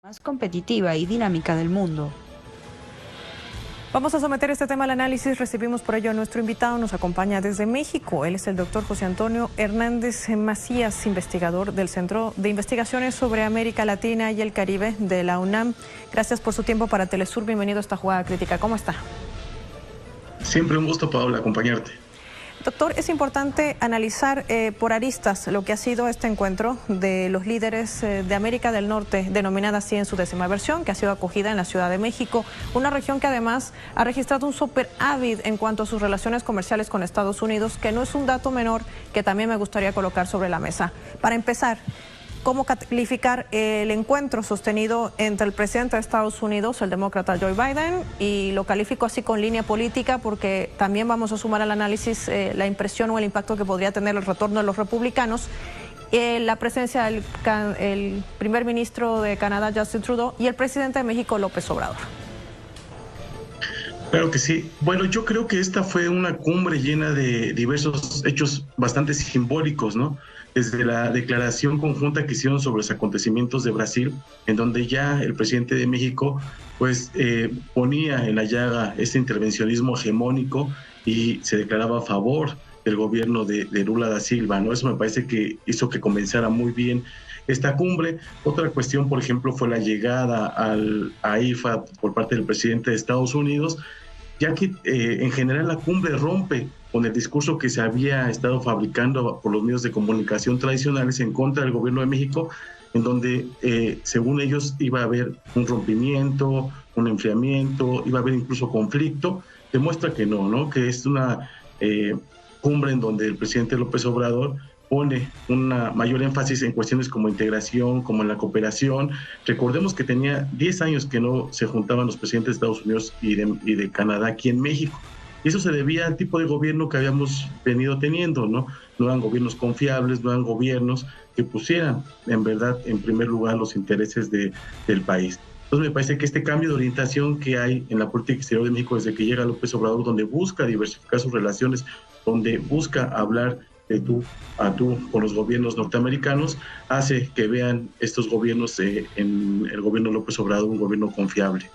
más competitiva y dinámica del mundo. Vamos a someter este tema al análisis. Recibimos por ello a nuestro invitado. Nos acompaña desde México. Él es el doctor José Antonio Hernández Macías, investigador del Centro de Investigaciones sobre América Latina y el Caribe de la UNAM. Gracias por su tiempo para Telesur. Bienvenido a esta jugada crítica. ¿Cómo está? Siempre un gusto, Paola, acompañarte. Doctor, es importante analizar por aristas lo que ha sido este encuentro de los líderes de América del Norte, denominada así en su 10ª versión, que ha sido acogida en la Ciudad de México, una región que además ha registrado un superávit en cuanto a sus relaciones comerciales con Estados Unidos, que no es un dato menor que también me gustaría colocar sobre la mesa. Para empezar, ¿cómo calificar el encuentro sostenido entre el presidente de Estados Unidos, el demócrata Joe Biden, y lo califico así con línea política porque también vamos a sumar al análisis la impresión o el impacto que podría tener el retorno de los republicanos, la presencia del primer ministro de Canadá, Justin Trudeau, y el presidente de México, López Obrador? Claro que sí. Bueno, yo creo que esta fue una cumbre llena de diversos hechos bastante simbólicos, ¿no? Desde la declaración conjunta que hicieron sobre los acontecimientos de Brasil, en donde ya el presidente de México pues ponía en la llaga este intervencionismo hegemónico y se declaraba a favor del gobierno de Lula da Silva, ¿no? Eso me parece que hizo que comenzara muy bien esta cumbre. Otra cuestión, por ejemplo, fue la llegada a IFA por parte del presidente de Estados Unidos, ya que en general la cumbre rompe con el discurso que se había estado fabricando por los medios de comunicación tradicionales en contra del gobierno de México, en donde, según ellos, iba a haber un rompimiento, un enfriamiento, iba a haber incluso conflicto. Demuestra que no, que es una cumbre en donde el presidente López Obrador pone una mayor énfasis en cuestiones como integración, como en la cooperación. Recordemos que tenía 10 años que no se juntaban los presidentes de Estados Unidos y de Canadá aquí en México. Y eso se debía al tipo de gobierno que habíamos venido teniendo, ¿no? No eran gobiernos confiables, no eran gobiernos que pusieran en verdad en primer lugar los intereses del país. Entonces me parece que este cambio de orientación que hay en la política exterior de México desde que llega López Obrador, donde busca diversificar sus relaciones, donde busca hablar de tú a tú con los gobiernos norteamericanos, hace que vean estos gobiernos en el gobierno López Obrador un gobierno confiable.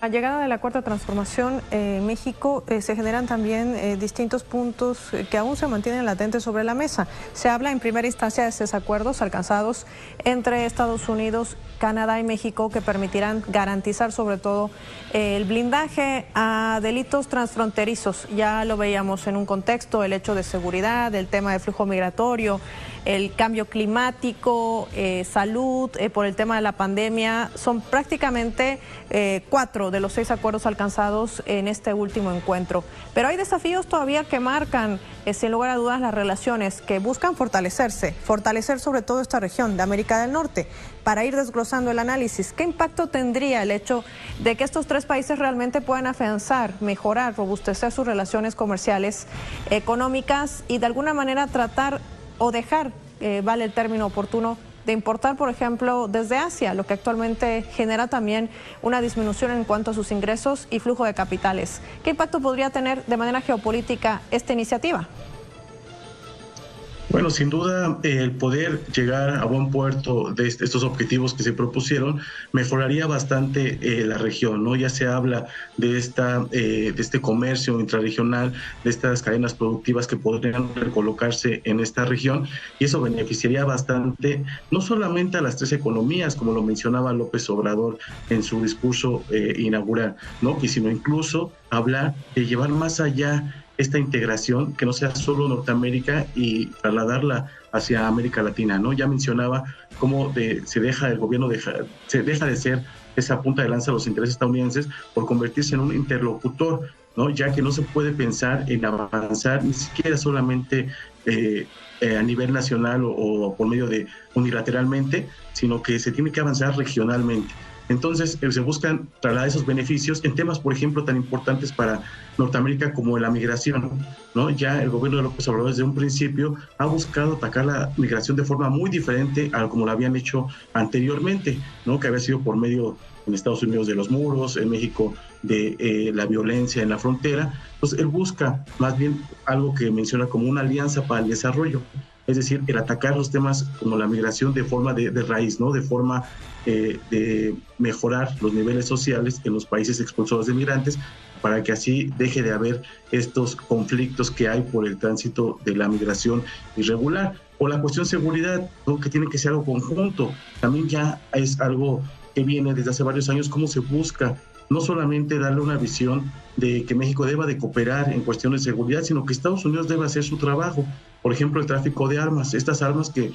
A llegada de la Cuarta Transformación en México se generan también distintos puntos que aún se mantienen latentes sobre la mesa. Se habla en primera instancia de estos acuerdos alcanzados entre Estados Unidos, Canadá y México que permitirán garantizar sobre todo el blindaje a delitos transfronterizos. Ya lo veíamos en un contexto, el hecho de seguridad, el tema de flujo migratorio, el cambio climático, salud, por el tema de la pandemia. Son prácticamente 4 de los 6 acuerdos alcanzados en este último encuentro. Pero hay desafíos todavía que marcan, sin lugar a dudas, las relaciones que buscan fortalecer sobre todo esta región de América del Norte. Para ir desglosando el análisis, ¿qué impacto tendría el hecho de que estos 3 países realmente puedan afianzar, mejorar, robustecer sus relaciones comerciales, económicas y de alguna manera tratar o dejar, vale el término oportuno, de importar, por ejemplo, desde Asia, lo que actualmente genera también una disminución en cuanto a sus ingresos y flujo de capitales? ¿Qué impacto podría tener de manera geopolítica esta iniciativa? Bueno, sin duda el poder llegar a buen puerto de estos objetivos que se propusieron mejoraría bastante la región, ¿no? Ya se habla de este comercio intrarregional, de estas cadenas productivas que podrían recolocarse en esta región, y eso beneficiaría bastante no solamente a las 3 economías, como lo mencionaba López Obrador en su discurso inaugural, ¿no? Sino incluso hablar de llevar más allá esta integración, que no sea solo Norteamérica, y trasladarla hacia América Latina, ¿no? Ya mencionaba cómo se deja de ser esa punta de lanza de los intereses estadounidenses por convertirse en un interlocutor, ¿no? Ya que no se puede pensar en avanzar ni siquiera solamente a nivel nacional o por medio de unilateralmente, sino que se tiene que avanzar regionalmente. Entonces se buscan trasladar esos beneficios en temas, por ejemplo, tan importantes para Norteamérica como la migración, ¿no? Ya el gobierno de López Obrador desde un principio ha buscado atacar la migración de forma muy diferente a como lo habían hecho anteriormente, ¿no? Que había sido por medio en Estados Unidos de los muros, en México de la violencia en la frontera. Pues él busca más bien algo que menciona como una alianza para el desarrollo. es decir, el atacar los temas como la migración de forma de raíz, ¿no? De forma de mejorar los niveles sociales en los países expulsores de migrantes, para que así deje de haber estos conflictos que hay por el tránsito de la migración irregular. O la cuestión de seguridad, ¿no? Que tiene que ser algo conjunto. También ya es algo que viene desde hace varios años, cómo se busca no solamente darle una visión de que México deba de cooperar en cuestiones de seguridad, sino que Estados Unidos debe hacer su trabajo. Por ejemplo, el tráfico de armas, estas armas que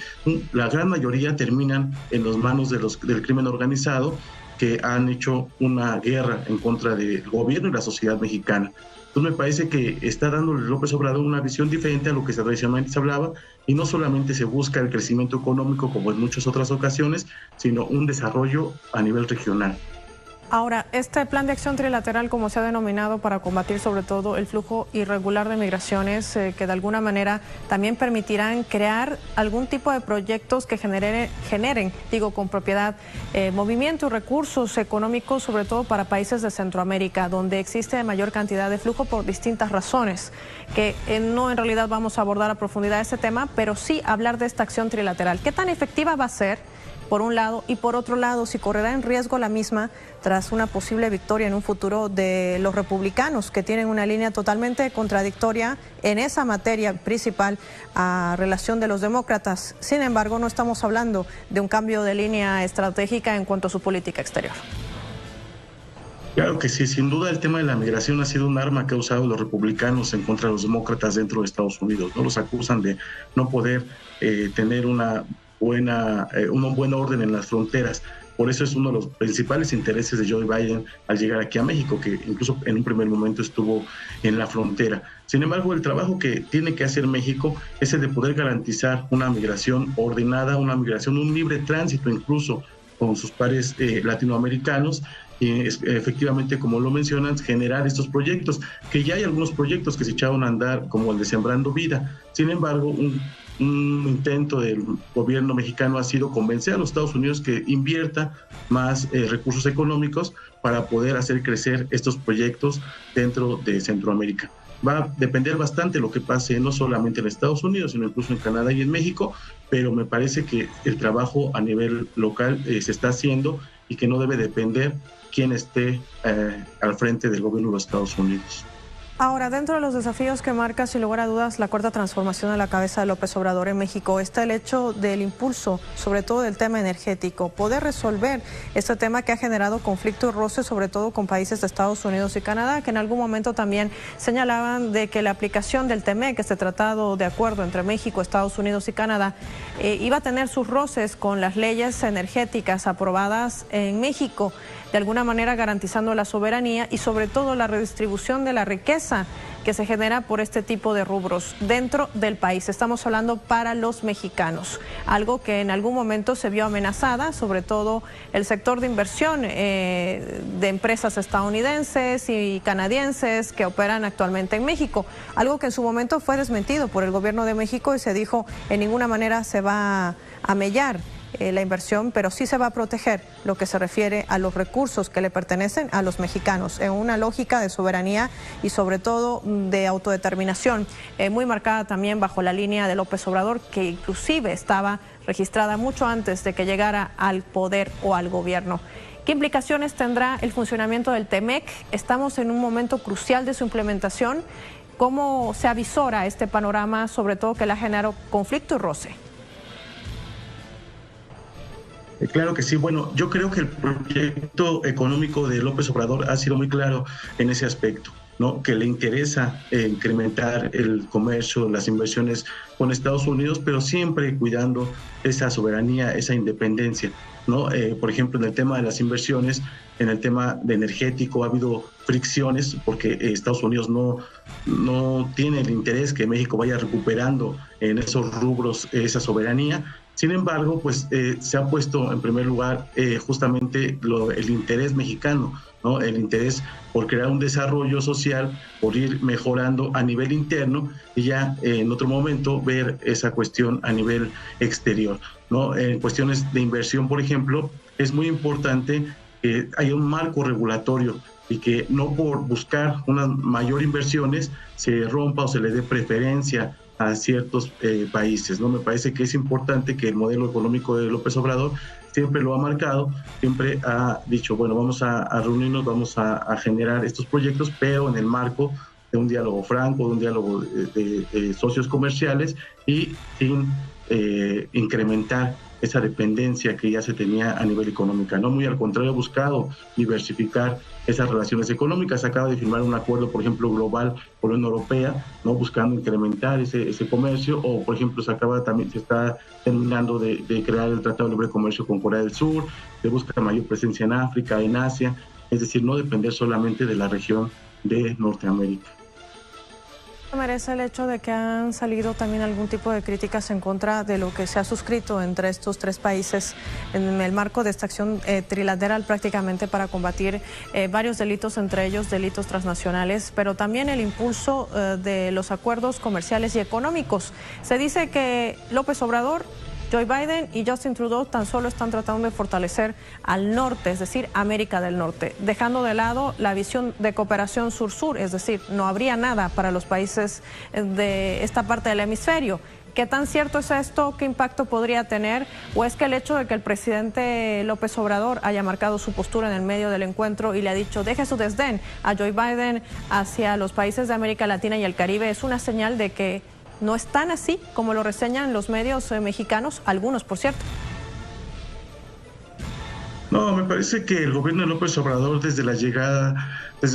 la gran mayoría terminan en las manos del crimen organizado, que han hecho una guerra en contra del gobierno y la sociedad mexicana. Entonces me parece que está dándole López Obrador una visión diferente a lo que tradicionalmente se hablaba, y no solamente se busca el crecimiento económico como en muchas otras ocasiones, sino un desarrollo a nivel regional. Ahora, este plan de acción trilateral, como se ha denominado, para combatir sobre todo el flujo irregular de migraciones, que de alguna manera también permitirán crear algún tipo de proyectos que generen, con propiedad, movimiento y recursos económicos, sobre todo para países de Centroamérica, donde existe mayor cantidad de flujo por distintas razones, que no en realidad vamos a abordar a profundidad este tema, pero sí hablar de esta acción trilateral. ¿Qué tan efectiva va a ser, por un lado, y por otro lado, si correrá en riesgo la misma tras una posible victoria en un futuro de los republicanos, que tienen una línea totalmente contradictoria en esa materia principal a relación de los demócratas? Sin embargo, no estamos hablando de un cambio de línea estratégica en cuanto a su política exterior. Claro que sí, sin duda el tema de la migración ha sido un arma que han usado los republicanos en contra de los demócratas dentro de Estados Unidos, ¿no? Los acusan de no poder tener un buen orden en las fronteras. Por eso es uno de los principales intereses de Joe Biden al llegar aquí a México, que incluso en un primer momento estuvo en la frontera. Sin embargo, el trabajo que tiene que hacer México es el de poder garantizar una migración ordenada, una migración, un libre tránsito incluso con sus pares latinoamericanos, y efectivamente, como lo mencionan, generar estos proyectos, que ya hay algunos proyectos que se echaron a andar, como el de Sembrando Vida. Sin embargo, un intento del gobierno mexicano ha sido convencer a los Estados Unidos que invierta más recursos económicos para poder hacer crecer estos proyectos dentro de Centroamérica. Va a depender bastante lo que pase, no solamente en Estados Unidos, sino incluso en Canadá y en México, pero me parece que el trabajo a nivel local se está haciendo, y que no debe depender quién esté al frente del gobierno de los Estados Unidos. Ahora, dentro de los desafíos que marca, sin lugar a dudas, la cuarta transformación a la cabeza de López Obrador en México, está el hecho del impulso, sobre todo del tema energético, poder resolver este tema que ha generado conflicto y roce, sobre todo con países de Estados Unidos y Canadá, que en algún momento también señalaban de que la aplicación del TEMEC, este tratado de acuerdo entre México, Estados Unidos y Canadá, iba a tener sus roces con las leyes energéticas aprobadas en México, de alguna manera garantizando la soberanía y sobre todo la redistribución de la riqueza que se genera por este tipo de rubros dentro del país. Estamos hablando para los mexicanos, algo que en algún momento se vio amenazada, sobre todo el sector de inversión de empresas estadounidenses y canadienses que operan actualmente en México, algo que en su momento fue desmentido por el gobierno de México y se dijo en ninguna manera se va a mellar la inversión, pero sí se va a proteger lo que se refiere a los recursos que le pertenecen a los mexicanos, en una lógica de soberanía y sobre todo de autodeterminación, muy marcada también bajo la línea de López Obrador, que inclusive estaba registrada mucho antes de que llegara al poder o al gobierno. ¿Qué implicaciones tendrá el funcionamiento del TEMEC? Estamos en un momento crucial de su implementación. ¿Cómo se avisora este panorama, sobre todo que le ha generado conflicto y roce? Claro que sí. Bueno, yo creo que el proyecto económico de López Obrador ha sido muy claro en ese aspecto, ¿no? Que le interesa incrementar el comercio, las inversiones con Estados Unidos, pero siempre cuidando esa soberanía, esa independencia, ¿no? Por ejemplo, en el tema de las inversiones, en el tema de energético ha habido fricciones porque Estados Unidos no tiene el interés que México vaya recuperando en esos rubros esa soberanía. Sin embargo, pues se ha puesto en primer lugar justamente el interés mexicano, ¿no? El interés por crear un desarrollo social, por ir mejorando a nivel interno y ya en otro momento ver esa cuestión a nivel exterior, ¿no? En cuestiones de inversión, por ejemplo, es muy importante que haya un marco regulatorio y que no por buscar unas mayor inversiones se rompa o se le dé preferencia a ciertos países, ¿no? Me parece que es importante que el modelo económico de López Obrador siempre lo ha marcado, siempre ha dicho, bueno, vamos a reunirnos, vamos a generar estos proyectos, pero en el marco de un diálogo franco, de un diálogo de socios comerciales y sin incrementar esa dependencia que ya se tenía a nivel económico, ¿no? Muy al contrario, ha buscado diversificar esas relaciones económicas. Acaba de firmar un acuerdo, por ejemplo, global con la Unión Europea, ¿no? Buscando incrementar ese comercio, o por ejemplo se está terminando de crear el Tratado de Libre Comercio con Corea del Sur, se busca mayor presencia en África, en Asia, es decir, no depender solamente de la región de Norteamérica. Merece el hecho de que han salido también algún tipo de críticas en contra de lo que se ha suscrito entre estos tres países en el marco de esta acción trilateral prácticamente para combatir varios delitos, entre ellos delitos transnacionales, pero también el impulso de los acuerdos comerciales y económicos. Se dice que López Obrador, Joe Biden y Justin Trudeau tan solo están tratando de fortalecer al norte, es decir, América del Norte, dejando de lado la visión de cooperación sur-sur, es decir, no habría nada para los países de esta parte del hemisferio. ¿Qué tan cierto es esto? ¿Qué impacto podría tener? ¿O es que el hecho de que el presidente López Obrador haya marcado su postura en el medio del encuentro y le ha dicho deje su desdén a Joe Biden hacia los países de América Latina y el Caribe es una señal de que no es tan así como lo reseñan los medios mexicanos, algunos por cierto? No, me parece que el gobierno de López Obrador desde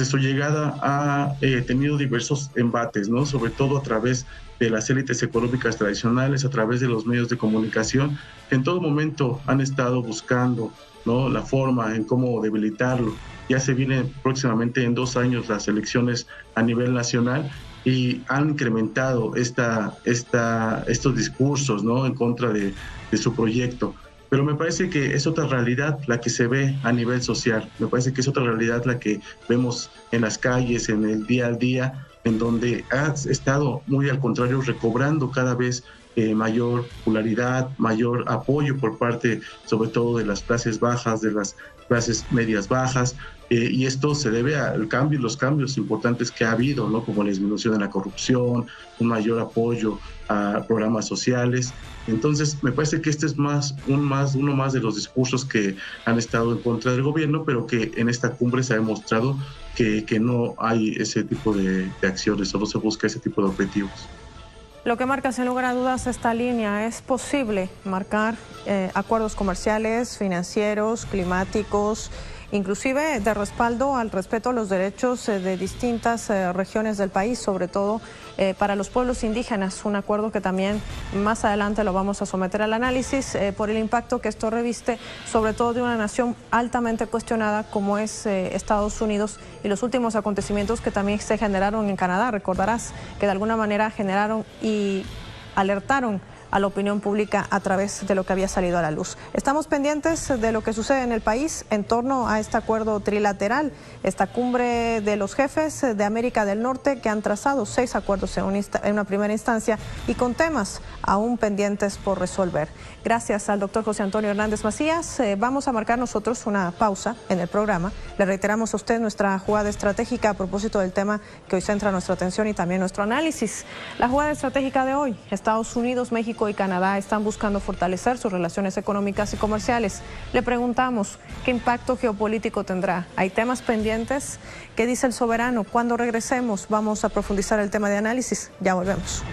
su llegada ha tenido diversos embates, ¿no? Sobre todo a través de las élites económicas tradicionales, a través de los medios de comunicación, que en todo momento han estado buscando, ¿no?, la forma en cómo debilitarlo. Ya se vienen próximamente en 2 años las elecciones a nivel nacional y han incrementado estos discursos, ¿no?, en contra de su proyecto. Pero me parece que es otra realidad la que se ve a nivel social, me parece que es otra realidad la que vemos en las calles, en el día a día, en donde ha estado muy al contrario recobrando cada vez mayor popularidad, mayor apoyo por parte sobre todo de las clases bajas, de las clases medias bajas, y esto se debe al cambio, los cambios importantes que ha habido, ¿no?, como la disminución de la corrupción, un mayor apoyo a programas sociales. Entonces me parece que este es uno más de los discursos que han estado en contra del gobierno, pero que en esta cumbre se ha demostrado que no hay ese tipo de acciones, solo se busca ese tipo de objetivos. Lo que marca sin lugar a dudas esta línea, es posible marcar acuerdos comerciales, financieros, climáticos, inclusive de respaldo al respeto a los derechos de distintas regiones del país, sobre todo para los pueblos indígenas, un acuerdo que también más adelante lo vamos a someter al análisis por el impacto que esto reviste, sobre todo de una nación altamente cuestionada como es Estados Unidos, y los últimos acontecimientos que también se generaron en Canadá. Recordarás que de alguna manera generaron y alertaron a la opinión pública a través de lo que había salido a la luz. Estamos pendientes de lo que sucede en el país en torno a este acuerdo trilateral, esta cumbre de los jefes de América del Norte que han trazado 6 acuerdos en una primera instancia y con temas aún pendientes por resolver. Gracias al doctor José Antonio Hernández Macías. Vamos a marcar nosotros una pausa en el programa. Le reiteramos a usted nuestra jugada estratégica a propósito del tema que hoy centra nuestra atención y también nuestro análisis. La jugada estratégica de hoy: Estados Unidos, México y Canadá están buscando fortalecer sus relaciones económicas y comerciales. Le preguntamos, ¿qué impacto geopolítico tendrá? ¿Hay temas pendientes? ¿Qué dice el soberano? Cuando regresemos vamos a profundizar el tema de análisis. Ya volvemos.